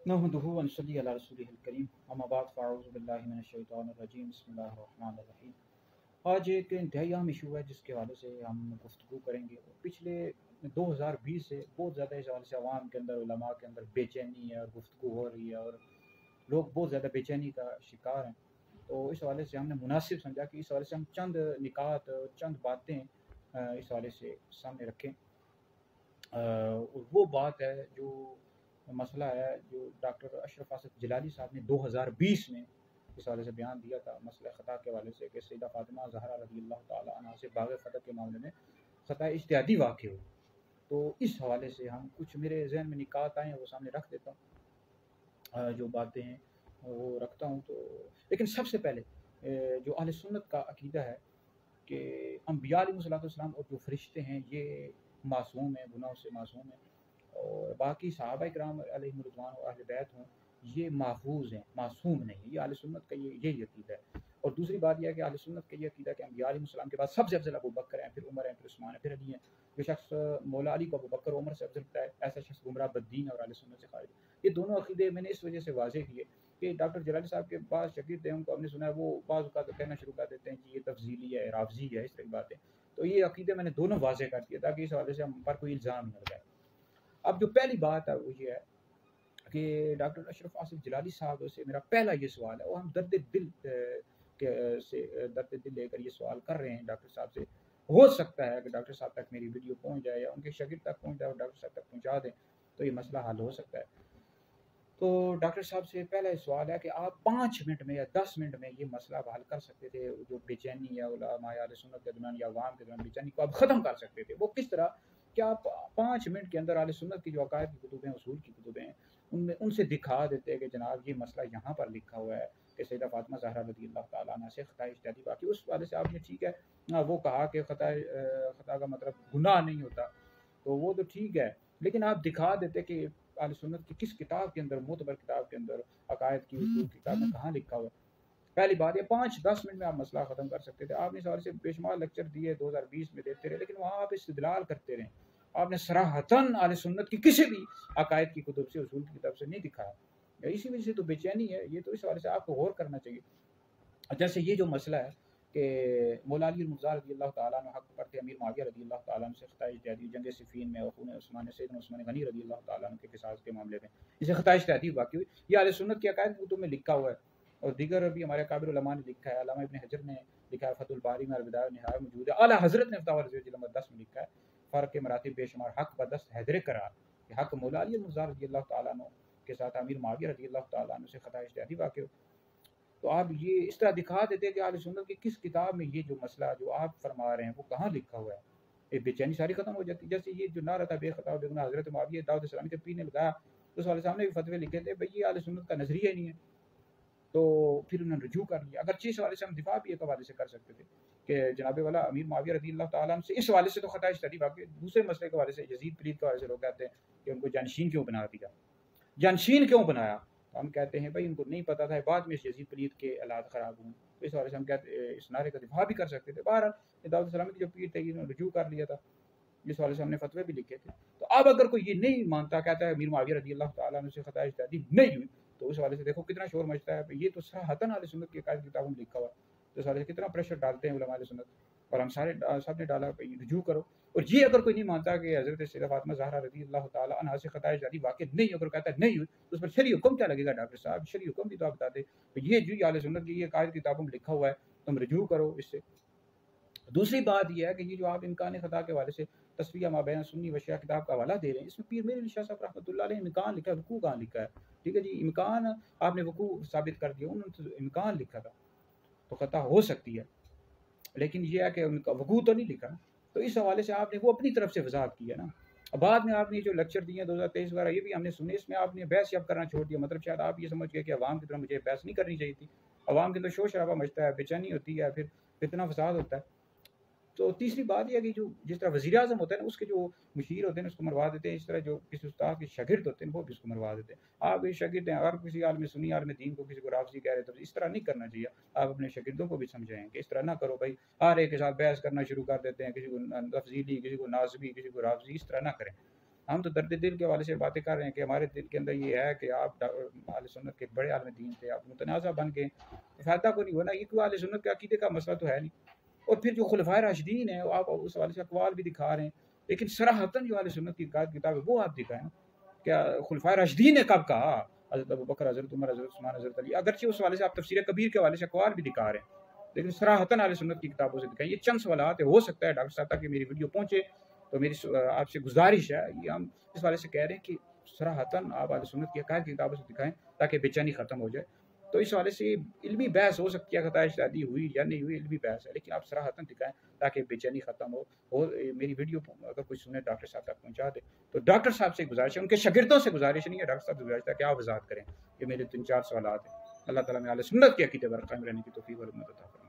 नहमदुहु व नसल्ली अला रसूलिहिल करीम अम्मा बाद फ़अऊज़ु बिल्लाहि मिनश शैतानिर रजीम बिस्मिल्लाहिर रहमानिर रहीम। आज एक इंतहाई अहम इशू है जिसके हवाले से हम गुफ्तगू करेंगे। पिछले 2020 से बहुत ज़्यादा इस हवाले से अवाम के अंदर उलमा के अंदर बेचैनी है और गुफ्तगू हो रही है और लोग बहुत ज़्यादा बेचैनी का शिकार हैं। तो इस हवाले से हमने मुनासिब समझा कि इस हवाले से हम चंद निकात चंद बातें इस हवाले से सामने रखें। और वो बात है जो मसला है जो डॉक्टर अशरफ आसिफ जिलानी साहब ने 2020 में इस हवाले से बयान दिया था मसला ख़ता के हवाले से कि सैयदा फ़ातिमा ज़हरा रज़ी अल्लाह ताला अन्हा से बाग़ फ़तह के मामले में ख़ता इज्तिहादी वाक़या हुई। तो इस हवाले से हम कुछ मेरे जहन में निकात आए हैं वो सामने रख देता हूँ। जो बातें हैं वो रखता हूँ। तो लेकिन सबसे पहले जो अहले सुन्नत का अक़ीदा है कि अम्बिया अलैहिस्सलाम और जो फ़रिश्ते हैं ये मासूम हैं, गुनाहों से मासूम हैं, और बाकी सहाबा इकराम अलैहिम रिज़वान और अहले बैत हों ये महफूज हैं, मासूम नहीं है। ये अहले सुन्नत का यही अक़ीदा है। और दूसरी बात यह है कि अहले सुन्नत का ये अक़ीदा है कि अम्बिया अलैहिस्सलाम के बाद सबसे अफ़ज़ल अबू बकर हैं, फिर उमर हैं, फिर उस्मान हैं, फिर अली हैं। जो शख्स मौला अली को अबू बकर उमर से अफ़ज़ल बताए ऐसा शख्स गुमराह बद्दीन और अहले सुन्नत से खारिज। ये दोनों अक़ीदे मैंने इस वजह से वाज़ेह किए कि डॉक्टर जिलानी साहब के पास शागिर्द हैं, उनको हमने सुना है वो बाज़ औक़ात कहना शुरू कर देते हैं कि ये तफ़ज़ीली है, राफ़ज़ी है, इस तरह की बातें। तो ये अक़ीदे मैंने दोनों वाज़ेह कर दिए ताकि इस हवाले से हम पर कोई इल्ज़ाम न लगाए। अब जो पहली बात है वो ये है कि डॉक्टर अशरफ आसिफ जिलानी साहब से मेरा पहला ये सवाल है, वो हम दर्द दिल दर्द दिल लेकर ये सवाल कर रहे हैं डॉक्टर साहब से। हो सकता है कि डॉक्टर साहब तक मेरी वीडियो पहुंच जाए या उनके शागिर्द तक पहुंच जाए और डॉक्टर साहब तक पहुंचा दें तो ये मसला हल हो सकता है। तो डॉक्टर साहब से पहला ये सवाल है कि आप 5 मिनट में या 10 मिनट में ये मसला हल कर सकते थे, जो बेचैनी या उलमा या अहले सुन्नत के दरमियान या अवाम के दरमियान बेचैनी को आप ख़त्म कर सकते थे। वो किस तरह कि आप 5 मिनट के अंदर अहले सुन्नत की जो अकायद की कुतुब हैं, उसूल की कुतुब हैं, उनमें उनसे दिखा देते हैं कि जनाब ये मसला यहाँ पर लिखा हुआ है कि सैयदा फ़ातिमा ज़हरा रज़ी अल्लाह ताला अन्हा से ख़ता इज्तिहादी वाक़या। उस वाले से आपने ठीक है वो कहा कि ख़ता का मतलब गुनाह नहीं होता, तो वो तो ठीक है, लेकिन आप दिखा देते कि अहले सुन्नत की किस किताब के अंदर, मोतबर किताब के अंदर, अकायद की उसूल किताब में कहाँ लिखा हुआ है। पहली बात ये 5-10 मिनट में आप मसला ख़त्म कर सकते थे। आपने इस हवाले से बेशुमार लेक्चर दिए 2020 में देते रहे, लेकिन वहाँ आप इस्तिदलाल करते रहे। आपने सराहतन अहले सुन्नत की किसी भी अकायद की कुतुब से, उसूल की किताब से नहीं दिखाया। इसी वजह से तो बेचैनी है। ये तो इस हवाले से आपको गौर करना चाहिए। जैसे ये जो मसला है कि मौला अली मुर्तज़ा रज़ी अल्लाह ताला अन्हु हक़ पर थे, अमीर मुआविया रज़ी अल्लाह ताला अन्हु से ख़ता इज्तिहादी जंग सिफ़ीन में खून उस्मान सैयदना उस्मान गनी रज़ी अल्लाह ताला अन्हु के क़िसास के मामले में इसे ख़ता इज्तिहादी वाक़या हुई। ये अहले सुन्नत की अकायद की कुतुब में लिखा हुआ है और दीगर भी हमारे काबिर उलमा ने लिखा है। अल्लामा इब्न हजर ने लिखा है, फ़तहुल बारी में अल-बिदाया व निहाया मौजूद है। आला हज़रत ने फ़तावा रज़विय्यत नंबर 10 में लिखा है, फ़र्क़ मरातिब बेशुमार हक़ बदस्त हैदर करार कि हक़ मौला अली मुर्तज़ा रज़ी अल्लाह ताला अन्हु के साथ अमीर मुआविया रज़ी अल्लाह ताला अन्हु से ख़ता इज्तिहादी वाक़या हुई। तो आप ये इस तरह दिखा देते कि अहले सुन्नत की किस किताब में ये जो मसला जो आप फरमा रहे हैं वो कहाँ लिखा हुआ है। ये बेचैनी सारी ख़त्म हो जाती। जैसे ये जो नारा था बेख़ता बेगुनाह हज़रत मुआविया दाऊद इस्लामी के पीर ने लगाया, उस वाले साहब ने भी फ़तवे लिखे थे, भई ये अहले सुन्नत का नज़रिया ही नहीं है। तो फिर उन्होंने रुजू कर लिया। अगरचे इस हवाले से हम दिफा भी एक हवाले से कर सकते थे कि जनाब वाला अमीर मुआविया रज़ी अल्लाह ताला अन्हु से इस हवाले से तो ख़ता इज्तिहादी वाक़या, दूसरे मसले के हवाले से यज़ीद पलीद के हवाले से लोग कहते हैं कि उनको जानशीन क्यों बना दिया, जानशीन क्यों बनाया। तो हम कहते हैं भाई उनको नहीं पता था बाद में यज़ीद पलीद के हालात ख़राब हुए। तो इस हवाले से हम कहते इस नारे का दिफा भी कर सकते थे। बहरहाल दाऊद इस्लामी की जो पीर थे इन्होंने रुजू कर लिया था, इस वाले से हमने फतवे भी लिखे थे। तो अब अगर कोई ये नहीं मानता, कहता है अमीर मुआविया रज़ी अल्लाह ताला अन्हु से ख़ता इज्तिहादी नहीं हुई, तो उस वाले से देखो कितना शोर मचता है। ये तो सराहतन अहले सुन्नत की अकायद किताबों में लिखा हुआ है। तो इस वाले से कितना प्रेशर डालते हैं उलमा अहले सुन्नत, और हम सारे सब ने डाला भाई रुजू करो। और ये अगर कोई नहीं मानता कि हज़रत सैयदा फ़ातिमा ज़हरा रज़ी अल्लाह ताला अन्हा से ख़ता इज्तिहादी वाक़या नहीं, अगर कहता है नहीं हुई, तो उस पर शरई हुक्म क्या लगेगा डॉक्टर साहब? शरई हुक्म भी तो आप बता दें। तो ये जो अहले सुन्नत की ये अकायद किताबों में लिखा हुआ है, तुम रुजू करो इससे। दूसरी बात यह है कि ये जो आप इम्कान ख़ता के हवाले से तस्वीया माबैन सुन्नी व शिया किताब का हवाला दे रहे हैं, इसमें पीर मेरे अली शाह साहब रहमतुल्लाह अलैह ने इम्कान लिखा है, वक़ू कहाँ लिखा है? ठीक है जी, इम्कान आपने वक़ू साबित कर दिया, उन्होंने तो इम्कान लिखा था, तो ख़ता हो सकती है, लेकिन ये है कि उनका वक़ू तो नहीं लिखा। तो इस हवाले से आपने वो अपनी तरफ से वज़ाहत की है ना। बाद में आपने जो लेक्चर दिए हैं 2023 वगैरह ये भी हमने सुने, इसमें आपने बहस अब करना छोड़ दिया। मतलब शायद आप ये समझ गए कि अवाम की तरफ मुझे बहस नहीं करनी चाहिए थी। अवाम के अंदर शोर शराबा मचता है, बेचैनी होती है, फिर फितना फसाद होता है। तो तीसरी बात ये है कि जो जिस तरह वज़ीर आज़म होता है ना, उसके जो मुशीर होते हैं उसको मरवा देते हैं, इस तरह जो किसी उस्ताद के शागिर्द होते हैं वो भी उसको मरवा देते हैं। आप ये शागिर्द हैं, अगर किसी आलिम सुन्नी आलिम दीन को किसी को राफ़ज़ी कह रहे तो इस तरह नहीं करना चाहिए। आप अपने शागिर्दों को भी समझाएँ कि इस तरह ना करो भाई, हर एक के साथ बहस करना शुरू कर देते हैं, किसी को तफ़ज़ीली, किसी को नाज़िबी, किसी को राफ़ज़ी, इस तरह ना करें। ہم تو درد دل کے حوالے سے باتیں کر رہے ہیں کہ ہمارے دل کے اندر یہ ہے کہ آپ اہل سنت کے بڑے عالم دین تھے، آپ متنازع بن گئے، فائدہ کو نہیں ہونا، یہ کوئی اہل سنت کے عقیدے کا مسئلہ تو ہے نہیں۔ اور پھر جو خلفائے راشدین ہیں آپ اس حوالے سے اقوال بھی دکھا رہے ہیں، لیکن صراحتاً جو اہل سنت کی کتاب ہے وہ آپ دکھائیں۔ کیا خلفائے راشدین نے کب کہا حضرت ابوبکر، حضرت عمر، حضرت عثمان، حضرت علی، اگرچہ اس حوالے سے آپ تفسیر کبیر کے حوالے سے اقوال بھی دکھا رہے ہیں، لیکن صراحتاً اہل سنت کی کتابوں سے دکھائیں۔ یہ چند سوالات ہیں، ہو سکتا ہے ڈاکٹر صاحب تک کہ میری ویڈیو پہنچے تو میری آپ سے گزارش ہے، یہ ہم اس حوالے سے کہہ رہے ہیں کہ صراحتاً آپ اہل سنت کی عقائد کی کتابوں سے دکھائیں تاکہ بے چینی ختم ہو جائے۔ تو اس حوالے سے علمی بحث ہو سکتی ہے، خطا اجتہادی ہوئی یا نہیں ہوئی، علمی بحث ہے، لیکن آپ صراحتاً دکھائیں تاکہ بے چینی ختم ہو۔ اور میری ویڈیو اگر کوئی سنے ڈاکٹر صاحب تک پہنچا دے، تو ڈاکٹر صاحب سے گزارش ہے، ان کے شاگردوں سے گزارش نہیں ہے، ڈاکٹر صاحب سے گزارش ہے کہ آپ وضاحت کریں۔ یہ میرے 3-4 سوالات ہیں۔ اللہ تعالیٰ میں اہل سنت کے عقیدے پر قائم رہنے کی توفیق اور مدد عطا فرمائے۔